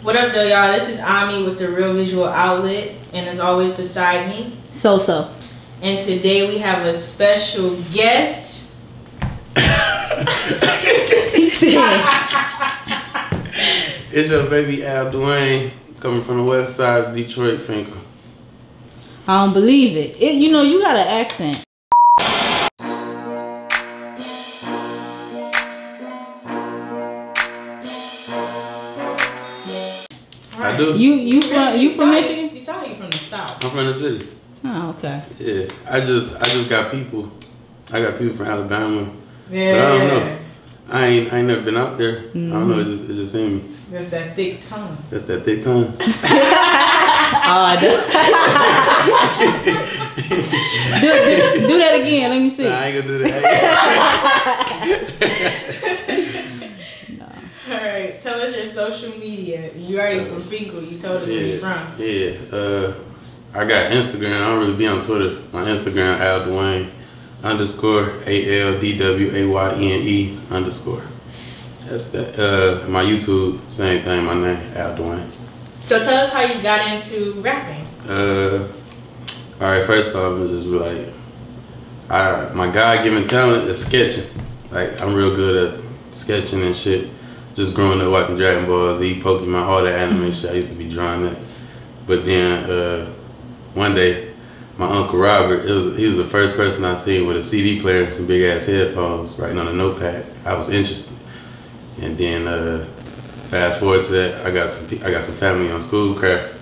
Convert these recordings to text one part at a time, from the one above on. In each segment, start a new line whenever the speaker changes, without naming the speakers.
What up, though, y'all? This is Ami with the Real Visual Outlet, and as always, beside me,
So.
And today we have a special guest.
He said,
"It's your baby Dwayne coming from the west side of Detroit, Finkel."
I don't believe it. You know, you got an accent.
I do.
You from Michigan?
You sound like you from the South.
I'm from the city.
Oh, okay.
Yeah, I just got people. I got people from Alabama.
Yeah.
But I don't know. I ain't never been out there. I don't know. It just in me.
That's that thick tongue.
That's that thick tongue.
do that again. Let me see.
Nah, I ain't gonna do that.
All right, tell us your social media. You already from Finkel. You told us where you're from.
Yeah. I got Instagram. I don't really be on Twitter. My Instagram, Dwayne _ ALDWAYNE _. That's that. My YouTube, same thing. My name, Dwayne.
So tell us how you got into rapping.
All right. First off, it's just like, my God-given talent is sketching. Like, I'm real good at sketching and shit. Just growing up watching Dragon Ball Z, Pokemon, all that anime shit. I used to be drawing that. But then one day, my Uncle Robert, he was the first person I seen with a CD player and some big ass headphones writing on a notepad. I was interested. And then fast forward to that, I got some family on Schoolcraft.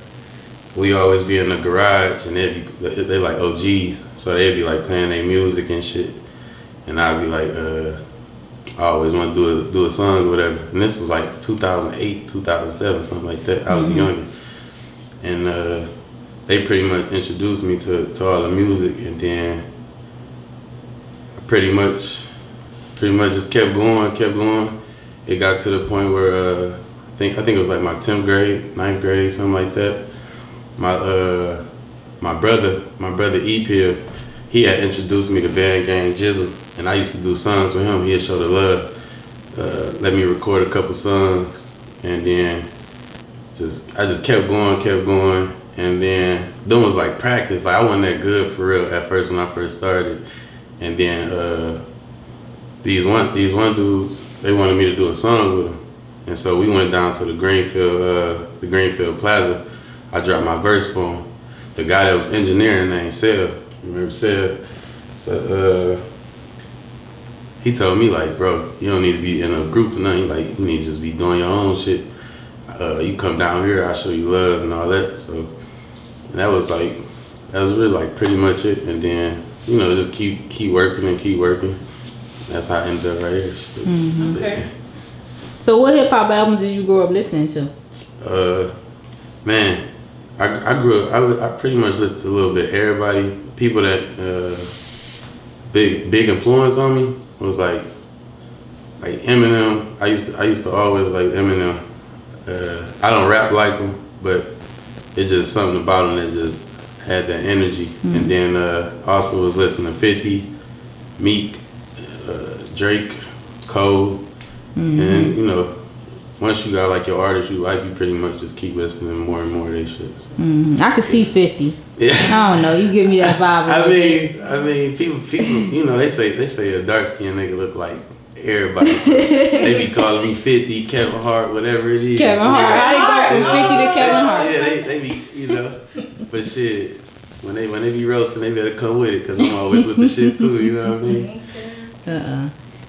We always be in the garage and they like OGs. So they'd be like playing their music and shit. And I'd be like, I always want to do a song or whatever. And this was like 2008, 2007, something like that. I was younger. And they pretty much introduced me to all the music, and then I pretty much just kept going. It got to the point where I think it was like my 10th grade, 9th grade, something like that. My brother E-Pill, he had introduced me to BangGang Jizzle, and I used to do songs with him. He had showed the love, let me record a couple songs, and then I just kept going. And then was like practice. Like, I wasn't that good for real at first when I first started. And then these one dudes, they wanted me to do a song with them. And so we went down to the Greenfield Plaza. I dropped my verse for him. The guy that was engineering named Sel. You remember Sel? So he told me, like, bro, you don't need to be in a group or nothing. Like, you need to just be doing your own shit. You come down here, I'll show you love and all that. So that was really like pretty much it. And then, you know, just keep working. That's how I ended up right here.
Okay.
So what hip hop albums did you grow up listening to?
Man, I grew up, I pretty much listened to a little bit everybody. People that big influence on me was like Eminem. I used to always like Eminem. I don't rap like him, but it's just something about him that just had that energy. And then also was listening to 50, Meek, Drake, Cole, and you know, once you got like your artist you like, you pretty much just keep listening more and more of their shit. So.
I could see 50.
Yeah.
I don't know. You give me that vibe.
I mean, people, you know, they say a dark skinned nigga look like everybody. So they be calling me 50, Kevin Hart, whatever it is.
Kevin Hart. I go from 50 to Kevin Hart.
Yeah, they be, you know. But shit, when they be roasting, they better come with it, because I'm always with the shit too, you know what I mean?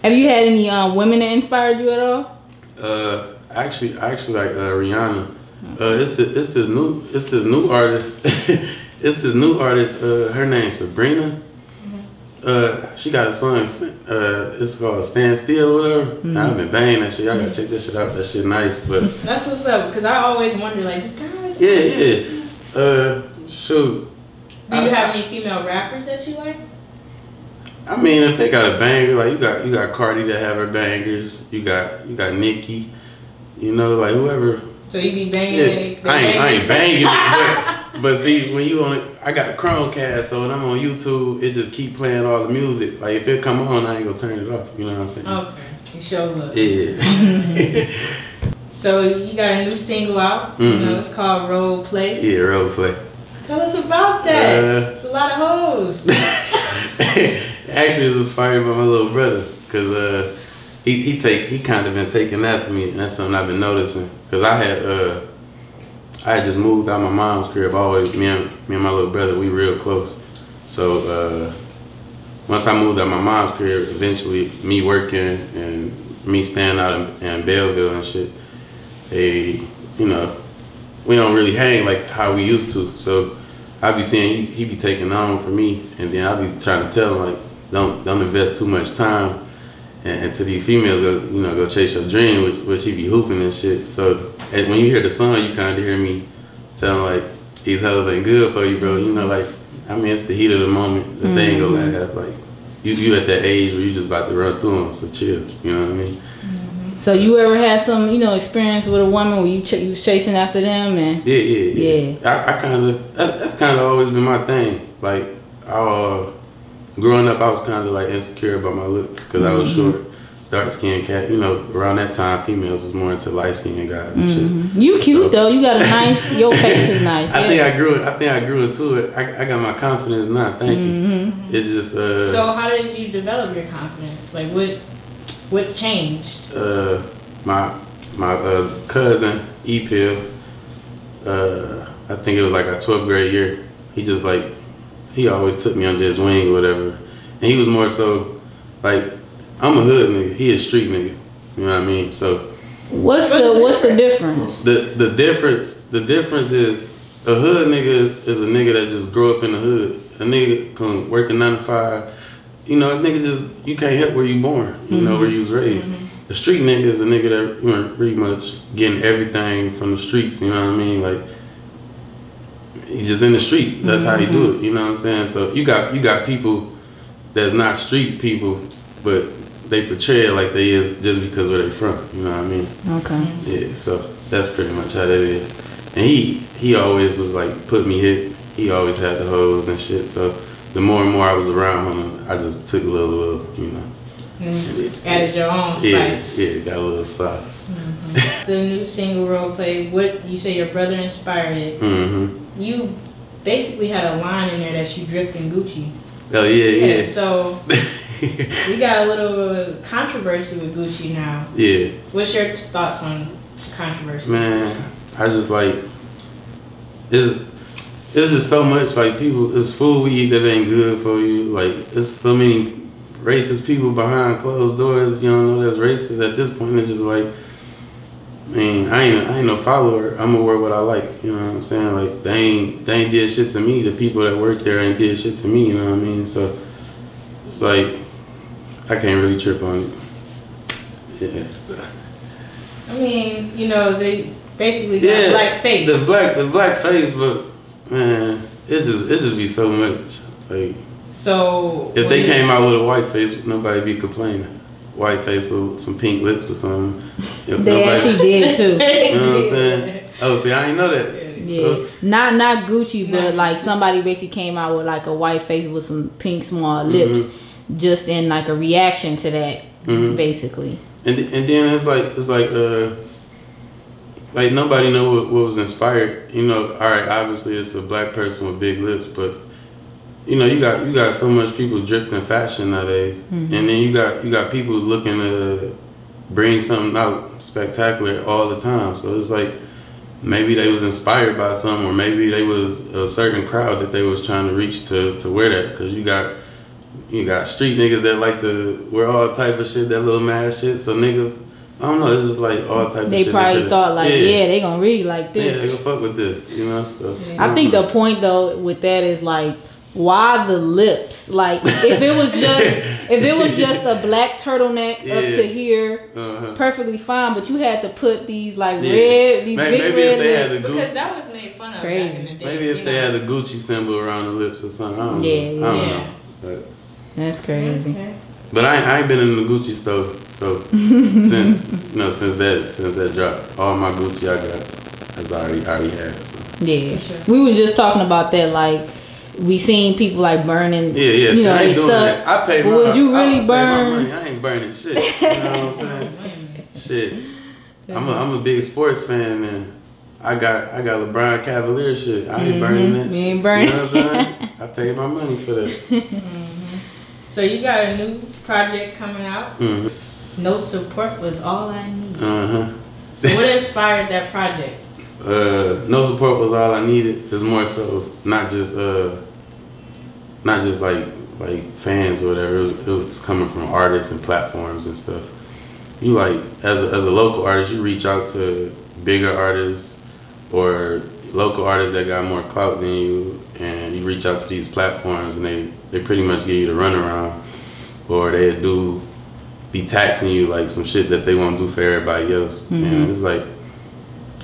Have you had any women that inspired you at all?
Actually like Rihanna. It's this new artist. It's this new artist. Her name's Sabrina. She got a song. It's called "Stand Still" or whatever. I've been banging that shit. Y'all gotta check that shit out. That shit nice. But
that's what's up. Because I always wonder, like, guys.
Yeah. Shoot.
Do you have any female rappers that you like?
I mean, if they got a banger, like you got Cardi that have her bangers. You got Nicki. You know, like whoever.
So you be banging?
Yeah, I ain't banging it, but see, when you on it, I got the Chromecast, so when I'm on YouTube, it just keep playing all the music. Like if it come on, I ain't gonna turn it off. You know what I'm saying?
Okay, you show love.
Yeah.
So you got a new single out. You know, it's called Role Play.
Yeah, Role Play.
Tell us about that. It's a lot of hoes.
Actually, it was inspired by my little brother, cause he kind of been taking after me, and that's something I've been noticing. Cause I had just moved out my mom's crib. Always me and my little brother, we real close. So once I moved out my mom's crib, eventually me working and me staying out in Belleville and shit, you know, we don't really hang like how we used to. So I be seeing he be taking on for me, and then I be trying to tell him like, don't invest too much time and to these females, go chase your dream, which he be hooping and shit. So when you hear the song, you kind of hear me telling like, these hoes ain't good for you, bro. You know, like, I mean, it's the heat of the moment. The thing go last. Like, you at that age where you just about to run through them, so chill. You know what I mean?
So you ever had some, experience with a woman where you was chasing after them and?
Yeah. I kind of, that's kind of always been my thing. Like, growing up, I was kind of like insecure about my looks because I was short, dark-skinned cat. You know, around that time, females was more into light-skinned guys and shit.
You cute though. You got a nice. Your face is nice.
I think I grew into it. I got my confidence now. Thank you. It just.
So how did you develop your confidence? Like what changed?
My cousin E-Pill. I think it was like our 12th grade year. He always took me under his wing or whatever. And he was more so like, I'm a hood nigga, he a street nigga. You know what I mean? So
what's the difference?
The difference is a hood nigga is a nigga that just grew up in the hood. A nigga can work a 9 to 5. You know, a nigga you can't help where you born, you know, where you was raised. The street nigga is a nigga that pretty much getting everything from the streets, you know what I mean? Like, he's just in the streets. That's how he do it. You know what I'm saying? So you got people that's not street people, but they portray it like they is just because where they from. You know what I mean?
Okay.
Yeah. So that's pretty much how that is. And he always was like put me hit. He always had the hoes and shit. So the more and more I was around him, I just took a little, you know.
Added your own spice.
Yeah, got a little sauce.
The new single Role Play. What you say your brother inspired it? You basically had a line in there that you dripped in Gucci.
Oh yeah.
So we got a little controversy with Gucci now.
Yeah.
What's your thoughts on controversy?
Man, I just like it's just so much like people. It's food we eat that ain't good for you. Like there's so many racist people behind closed doors. You don't know that's racist at this point. It's just like. I mean, I ain't no follower. I'm gonna wear what I like. You know what I'm saying? Like they ain't did shit to me. The people that work there ain't did shit to me. You know what I mean? So it's like I can't really trip on it. Yeah.
I mean, they basically got black face.
The black face, but man, it just be so much. Like
so
if they came out with a white face, nobody be complaining. White face with some pink lips or something.
They actually did too.
You know what I'm saying? Oh, see, I ain't know that.
Yeah.
So,
not Gucci, but like somebody basically came out with like a white face with some pink small lips, just in like a reaction to that, basically.
And then it's like nobody know what was inspired. You know, all right, obviously it's a black person with big lips, but you know, you got so much people dripped in fashion nowadays, and then you got people looking to bring something out spectacular all the time. So it's like maybe they was inspired by something, or maybe they was a certain crowd that they was trying to reach to wear that. Because you got street niggas that like to wear all type of shit, that little mad shit. So niggas, I don't know, it's just like all type of shit.
They probably thought like, yeah, they gonna read like this.
Yeah, they gonna fuck with this, you know. So
I think the point though with that is like, why the lips? Like if it was just a black turtleneck up to here, perfectly fine. But you had to put these like red, these big
maybe
red
if they had
lips.
the
Because that was made fun of back in the day.
Maybe if they had the Gucci symbol around the lips or something. I don't know. I don't know. But,
that's crazy.
Okay.
But I ain't been in the Gucci store so since that dropped. All my Gucci I got has already had. So.
Yeah, we was just talking about that. Like we seen people like burning.
Yeah.
You know,
I ain't doing
stuff.
that. I paid my.
Would you really
I
burn?
my money. I ain't burning shit. You know what I'm saying? Shit. I'm a big sports fan, and I got LeBron Cavalier shit. I ain't burning that.
You ain't burning.
You know what I'm saying? I paid my money for that.
So you got a new project coming out. No support was all I needed. So what inspired that project?
No support was all I needed. It was more so not just like fans or whatever. It was coming from artists and platforms and stuff. You like as a local artist, you reach out to bigger artists or local artists that got more clout than you, and you reach out to these platforms, and they pretty much give you the runaround, or they be taxing you like some shit that they won't do for everybody else. And it's like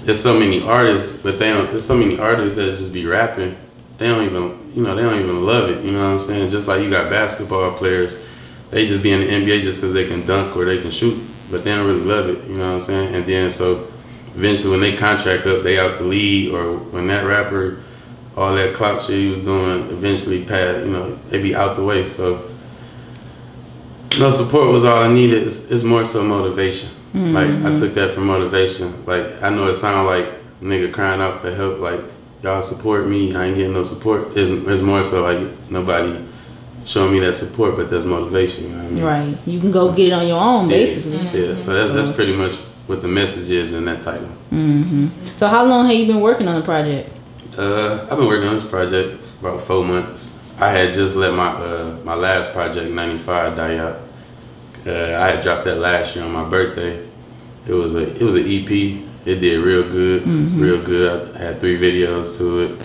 there's so many artists, but there's so many artists that just be rapping. They don't even love it. You know what I'm saying? Just like you got basketball players, they just be in the NBA just because they can dunk or they can shoot, but they don't really love it. You know what I'm saying? And then so eventually when they contract up, they out the league, or when that rapper, all that clout shit he was doing, eventually they be out the way. So no support was all I needed. It's more so motivation. Like I took that for motivation. Like I know it sound like a nigga crying out for help, like y'all support me, I ain't getting no support. It's more so like nobody showing me that support, but there's motivation. You know what I mean?
Right. You can go get it on your own, basically.
Yeah. So that's pretty much what the message is in that title.
So how long have you been working on the project?
I've been working on this project for about 4 months. I had just let my last project, 95, die out. I had dropped that last year on my birthday. It was an EP. It did real good, real good. I had 3 videos to it.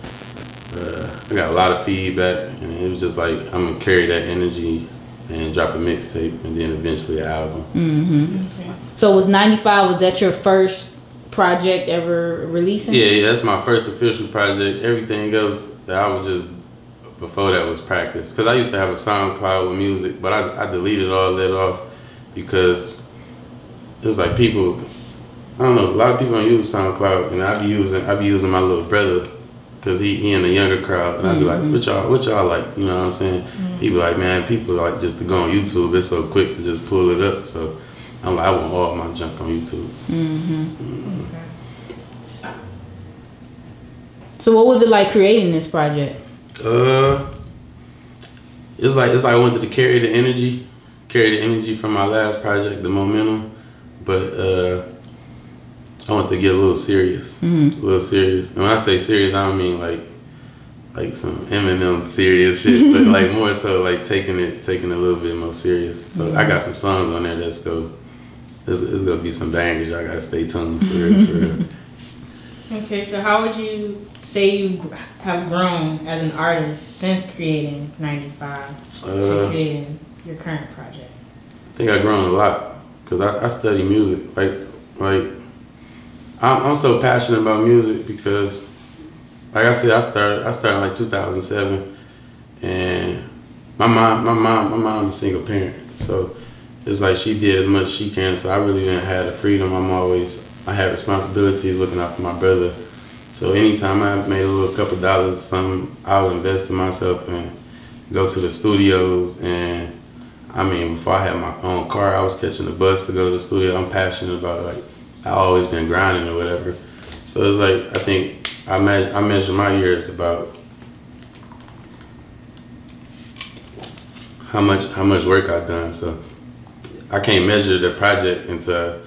I got a lot of feedback, and it was just like I'm gonna carry that energy and drop a mixtape, and then eventually an album.
So was 95? Was that your first project ever releasing?
Yeah, that's my first official project. Everything else that I was just before that was practice, because I used to have a SoundCloud with music, but I deleted all that off because it's like people, I don't know, a lot of people don't use SoundCloud, and I be using my little brother because he in the younger crowd, and I'd be like, what y'all like, you know what I'm saying? He'd be like, man, people like just to go on YouTube, it's so quick to just pull it up. So I'm like, I want all my junk on YouTube.
So what was it like creating this project?
It's like I wanted to carry the energy from my last project, the momentum, but I want to get a little serious, And when I say serious, I don't mean like some Eminem serious shit, but like more so like taking it a little bit more serious. So I got some songs on there it's gonna be some bangers. Y'all gotta stay tuned for real.
Okay, so how would you say you have grown as an artist since creating 95 to creating your current project?
I think I've grown a lot because I study music. Like I'm so passionate about music because, like I said, I started in like 2007, and my mom is a single parent, so it's like she did as much as she can. So I really didn't have the freedom. I had responsibilities looking out for my brother. So anytime I made a couple dollars, something, I would invest in myself and go to the studios. And I mean, before I had my own car, I was catching the bus to go to the studio. I'm passionate about it. Like, I've always been grinding or whatever. So it's like, I think I measure my years about how much work I've done. So I can't measure the project until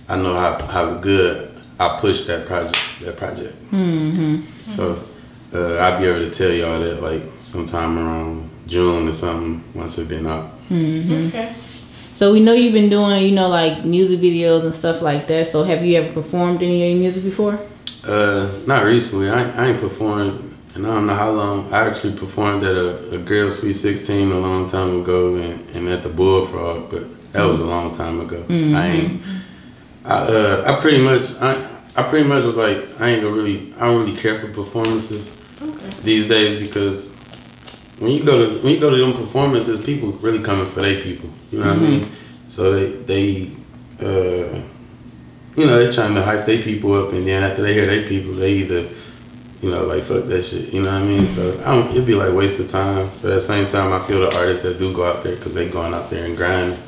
I know how good I pushed that project. So I'll be able to tell y'all that like sometime around June or something once it's been out.
Okay.
So we know you've been doing, like music videos and stuff like that. So have you ever performed any of your music before?
Not recently. I ain't performed, and I don't know how long. I actually performed at a girl Sweet 16 a long time ago, and at the Bullfrog, but that was a long time ago. I pretty much was like, I don't really care for performances these days, because when you go to them performances, people really coming for their people. You know what I mean? So they they're trying to hype their people up, and then after they hear their people, they either like fuck that shit. You know what I mean? So it'd be like waste of time. But at the same time, I feel the artists that do go out there, because they going out there and grinding.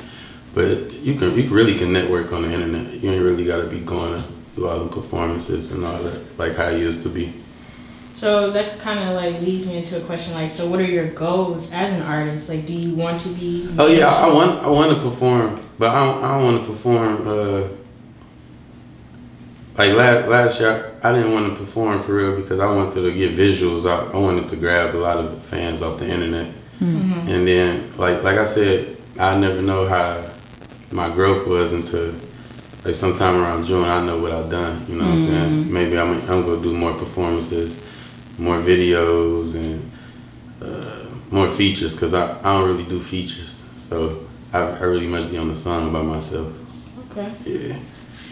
But you really can network on the internet. You ain't really got to be going to do all the performances and all that, like how it used to be.
So that kind of like leads me into a question, like, so what are your goals as an artist? Like, do you want to be?
Oh yeah, I want to perform, but I don't want to perform. Like last year, I didn't want to perform for real because I wanted to get visuals out. I wanted to grab a lot of the fans off the internet, and then like I said, I never know how my growth was until like sometime around June. I know what I've done. You know what I'm saying? Maybe I'm gonna do more performances, more videos, and more features because I don't really do features. So I really must be on the song by myself.
Okay.
Yeah.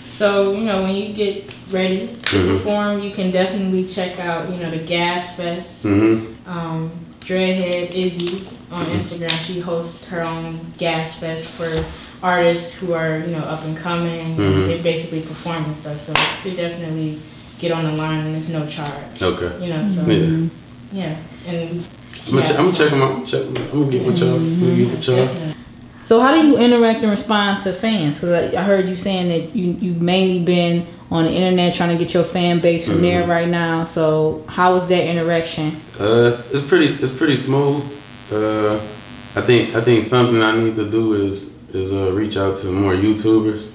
So, you know, when you get ready to perform, you can definitely check out, you know, the Gas Fest. Dreadhead Izzy on Instagram, she hosts her own Gas Fest for artists who are, you know, up and coming. They basically perform and stuff. So you definitely get on the line and there's no charge.
Okay.
You know, so yeah. And
I'm gonna check them out. I'm gonna get with y'all.
So how do you interact and respond to fans? Because I heard you saying that you've mainly been on the internet trying to get your fan base from there right now. So how is that interaction?
It's pretty smooth. I think something I need to do is reach out to more YouTubers.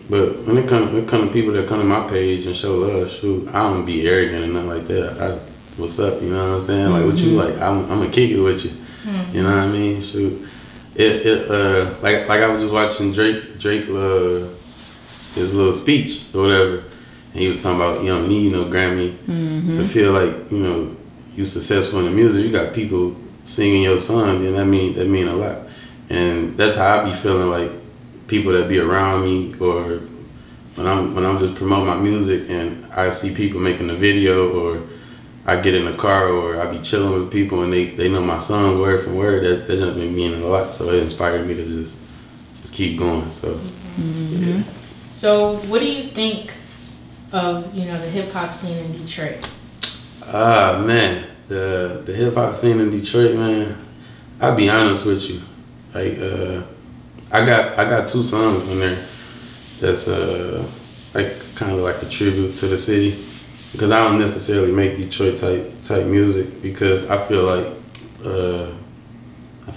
But when it comes to people that come to my page and show love, shoot, I don't be arrogant or nothing like that. What's up? You know what I'm saying? Like what you like? I'm gonna kick it with you. You know what I mean? Shoot, like I was just watching Drake his little speech or whatever, and he was talking about you don't need no Grammy to feel like you know you successful in the music. You got people singing your song, and that mean a lot. And that's how I be feeling like people that be around me, or when I'm just promoting my music and I see people making a video, or I get in the car, or I be chilling with people and they know my song word for word. That just been meaning a lot. So it inspired me to just keep going. So yeah.
So what do you think of you know the hip hop scene in Detroit?
Man, the hip hop scene in Detroit, man. I'll be honest with you, like I got 2 songs on there that's like kind of like a tribute to the city. Because I don't necessarily make Detroit type music because I feel like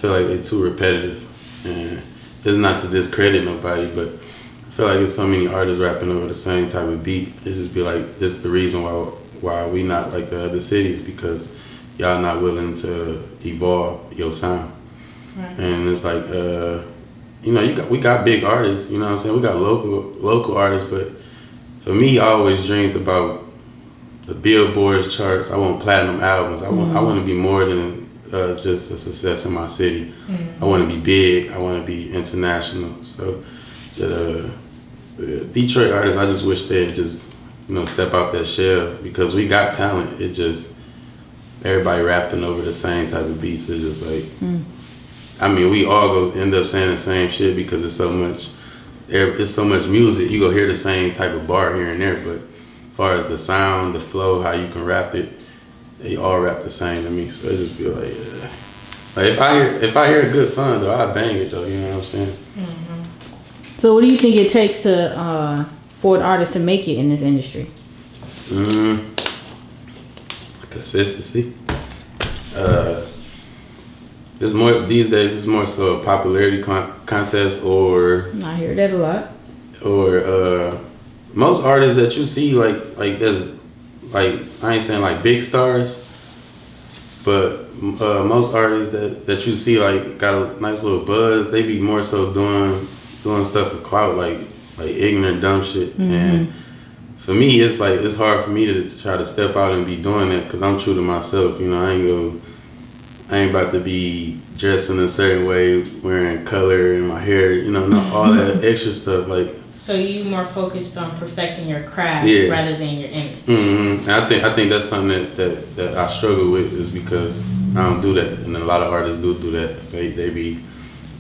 they're too repetitive, and it's not to discredit nobody, but I feel like there's so many artists rapping over the same type of beat. It just be like this is the reason why we not like the other cities, because y'all not willing to evolve your sound. Right. And it's like you know we got big artists, you know what I'm saying? We got local artists, but for me I always dreamed about the Billboard's charts. I want platinum albums. I want to be more than just a success in my city. I want to be big. I want to be international. So the Detroit artists, I just wish they'd just you know step out that shell, because we got talent. It just everybody rapping over the same type of beats. It's just like I mean we all end up saying the same shit because it's so much music. You go hear the same type of bar here and there, but as far as the sound, the flow, how you can rap it, they all rap the same to me. So it just be like, like if I hear a good song though, I bang it though. You know what I'm saying?
So what do you think it takes to for an artist to make it in this industry?
Consistency. It's more these days. It's more so a popularity contest, or
I hear that a lot.
Or most artists that you see, like there's, like I ain't saying like big stars, but most artists that you see like got a nice little buzz. They be more so doing stuff for clout, like ignorant dumb shit. And for me, it's like it's hard for me to try to step out and be doing that because I'm true to myself. You know, I ain't about to be dressed in a certain way, wearing color in my hair. You know, not all that extra stuff like.
So you more focused on perfecting your craft rather than your image. And
I think that's something that I struggle with, is because I don't do that, and a lot of artists do that. They be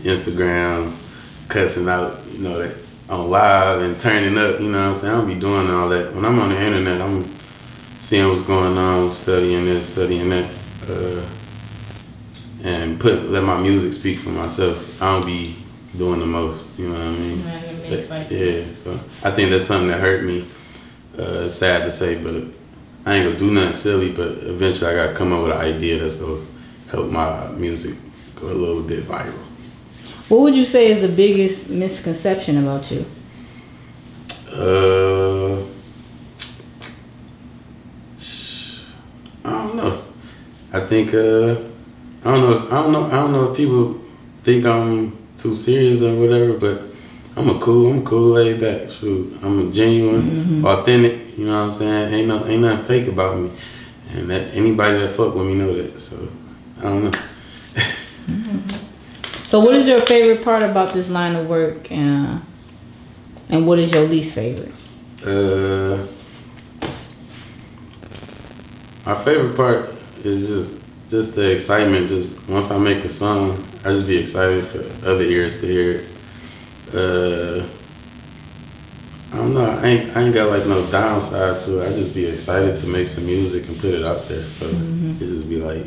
Instagram cussing out, you know, that on live and turning up. You know what I'm saying? I don't be doing all that. When I'm on the internet, I'm seeing what's going on, studying this, studying that, and let my music speak for myself. I don't be doing the most, you know what I mean? Yeah, so I think that's something that hurt me. Sad to say, but I ain't gonna do nothing silly, but eventually I gotta come up with an idea that's gonna help my music go a little bit viral.
What would you say is the biggest misconception about you?
I don't know. I think I don't know if people think I'm too serious or whatever, but I'm cool, laid back. Shoot, I'm a genuine, authentic. You know what I'm saying? Ain't nothing fake about me, and that anybody that fuck with me know that. So I don't know.
So what is your favorite part about this line of work, and what is your least favorite?
My favorite part is just the excitement. Just once I make a song, I just be excited for other ears to hear it. I don't know. I ain't got like no downside to it. I just be excited to make some music and put it out there. So it just be like,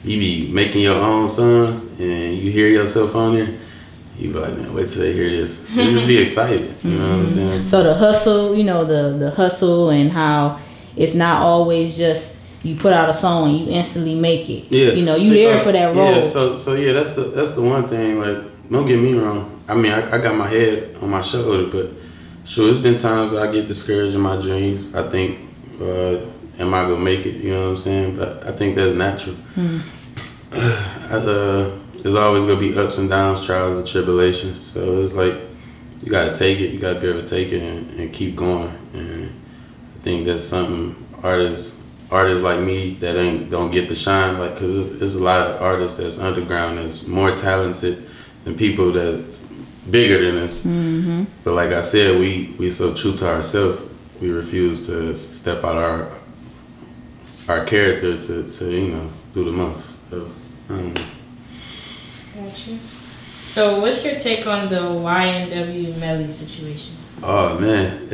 you be making your own songs and you hear yourself on there. You be like, man, wait till they hear this. You just be excited. You know what I'm saying?
So the hustle, you know, the hustle and how it's not always just you put out a song and you instantly make it. Yeah. You know, you there for that role.
Yeah. So yeah, that's the one thing. Like, don't get me wrong. I mean, I got my head on my shoulder, but sure, it's been times where I get discouraged in my dreams. I think, am I gonna make it? You know what I'm saying? But I think that's natural. There's always gonna be ups and downs, trials and tribulations. So it's like you gotta take it. You gotta be able to take it and keep going. And I think that's something artists like me that don't get to shine. Like, cause there's a lot of artists that's underground that's more talented than people that's bigger than us. But like I said, we so true to ourselves. We refuse to step out our character to you know, do the most. So,
Gotcha. So what's your take on the Hawaiian W Melly situation?
Oh man,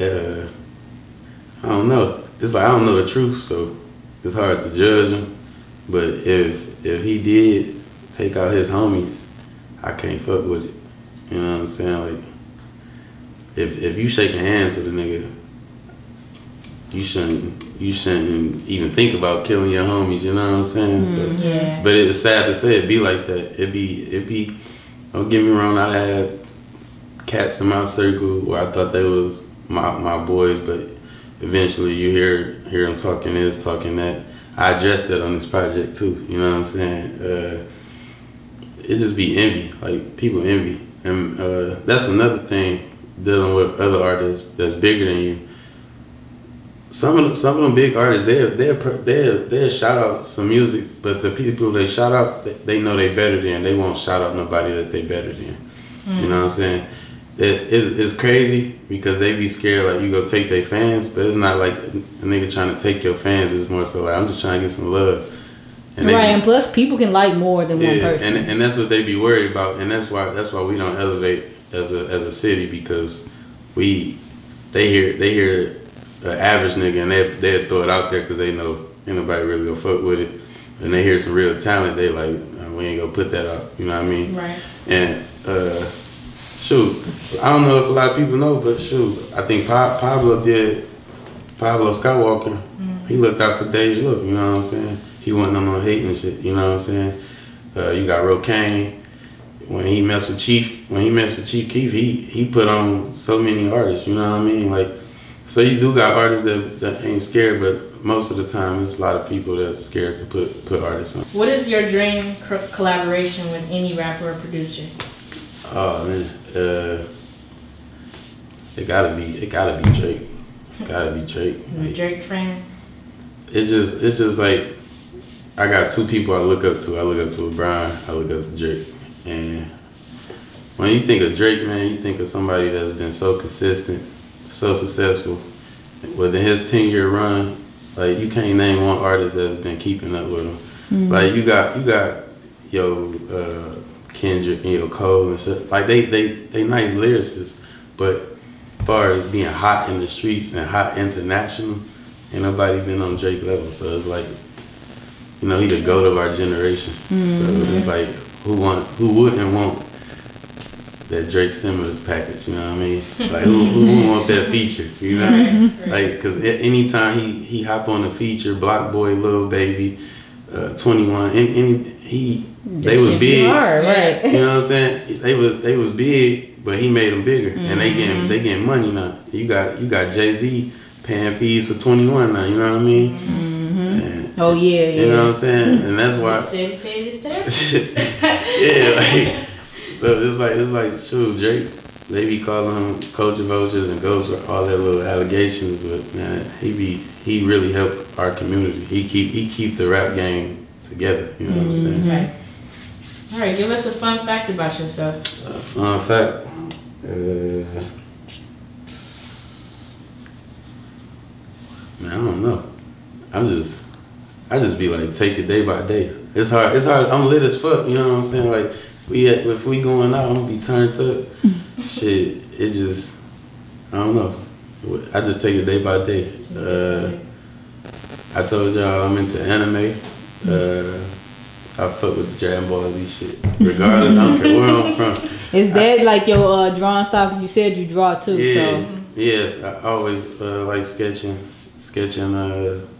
I don't know. It's like I don't know the truth, so it's hard to judge him. But if he did take out his homies, I can't fuck with it. You know what I'm saying? Like, if you shaking hands with a nigga, you shouldn't even think about killing your homies. You know what I'm saying? So, yeah. But it's sad to say it be like that. It be. Don't get me wrong. I had cats in my circle where I thought they was my boys, but eventually you hear them talking this, talking that. I addressed that on this project too. You know what I'm saying? It just be envy. Like, people envy. And that's another thing, dealing with other artists that's bigger than you. Some of them big artists, they'll shout out some music, but the people they shout out, they know they better than. They won't shout out nobody that they better than. You know what I'm saying? It's crazy because they be scared like you go take their fans, but it's not like a nigga trying to take your fans. It's more so like, I'm just trying to get some love.
And and plus people can like more than one person.
And that's what they be worried about, and that's why we don't elevate as a city, because they hear an average nigga and they'll throw it out there because they know ain't nobody really gonna fuck with it, and they hear some real talent, they like, we ain't gonna put that out. You know what I mean? Right. And shoot, I don't know if a lot of people know, but shoot, I think Pablo Skywalker. He looked out for Dej Look. You know what I'm saying? He wasn't on no hating shit, you know what I'm saying? You got Rocaine. When he messed with Chief Keef, he put on so many artists, you know what I mean? Like, so you do got artists that ain't scared, but most of the time it's a lot of people that's scared to put artists on.
What is your dream collaboration with any rapper or producer?
Oh man, it gotta be Drake. Gotta be Drake.
Like, Drake fan?
It's just like, I got two people I look up to. I look up to LeBron, I look up to Drake. And when you think of Drake, man, you think of somebody that's been so consistent, so successful. Within his 10-year run, like, you can't name one artist that's been keeping up with him. Like, you got Kendrick and Cole and shit. Like, they nice lyricists, but as far as being hot in the streets and hot international, ain't nobody been on Drake level. So it's like, you know, he the GOAT of our generation. So it's like, who wouldn't want that Drake stimulus package, you know what I mean? Like, who would want that feature, you know? Like, cause anytime he hop on a feature, Block Boy, Lil Baby, 21, they was big,
right?
You know what I'm saying? They was big, but he made them bigger, and they getting money now. You got Jay-Z paying fees for 21 now, you know what I mean?
Oh yeah,
you know what I'm saying? And that's why. Yeah, like. So it's like shoot, Drake, they be calling him Coach of Vultures and goes for all that little allegations, but man, he really helped our community. He keep the rap game together, you know what I'm saying?
Right. All right, give us a fun fact about yourself.
Fun fact. Man, I don't know. I just be like, take it day by day. It's hard. I'm lit as fuck, you know what I'm saying? Like, if we going out, I'm gonna be turned up. Shit, it just, I don't know. I just take it day by day. I told y'all I'm into anime. I fuck with the Dragon Ball Z shit. Regardless, I don't care where I'm from.
Is that like your drawing style? You said you draw too.
Yeah,
so.
yes. I always like sketching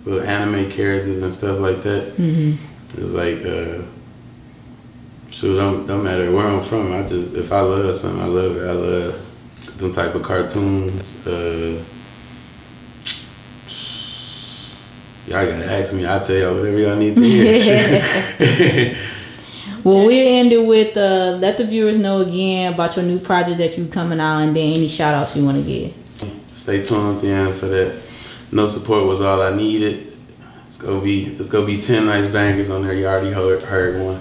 little anime characters and stuff like that. It's like, shoot, don't matter where I'm from. If I love something, I love it. I love them type of cartoons. Y'all gotta ask me. I'll tell y'all whatever y'all need to hear.
Well, we'll end it with let the viewers know again about your new project that you coming out, and then any shout outs you want to give.
Stay tuned at the end for that. No support was all I needed. It's gonna be 10 nice bangers on there. You already heard one.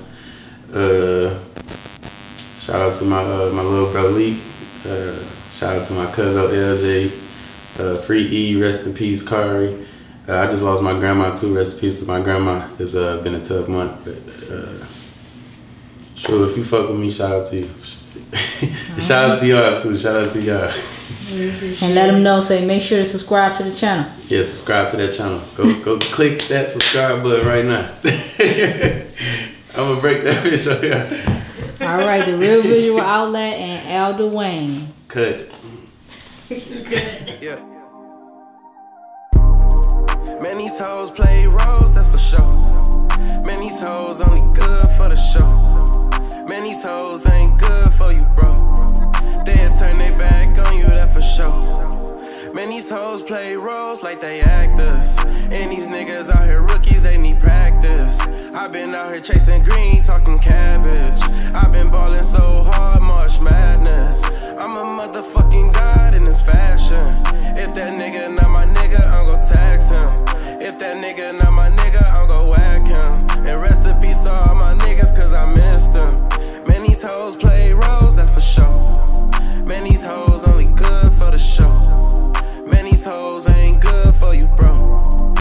Shout out to my little bro Lee. Shout out to my cousin LJ. Free E, rest in peace, Kari. I just lost my grandma too. Rest in peace to my grandma. It's been a tough month, but sure, if you fuck with me, shout out to you. Shout out to y'all too. Shout out to y'all.
And let them know. Say, make sure to subscribe to the channel.
Yeah, subscribe to that channel. Go click that subscribe button right now. I'm gonna break that bitch right here.
All right, The Real Visual Outlet and Dwayne.
Cut.
Yeah. Man, these hoes play roles, that's for sure. Man, these hoes only good for the show. Man, these hoes ain't good for you, bro. They'll turn their back on you, that for sure. Man, these hoes play roles like they actors. And these niggas out here rookies, they need practice. I've been out here chasing green, talking cabbage. I've been balling so hard, March Madness. I'm a motherfucking god in this fashion. If that nigga not my nigga, I'm gon' tax him.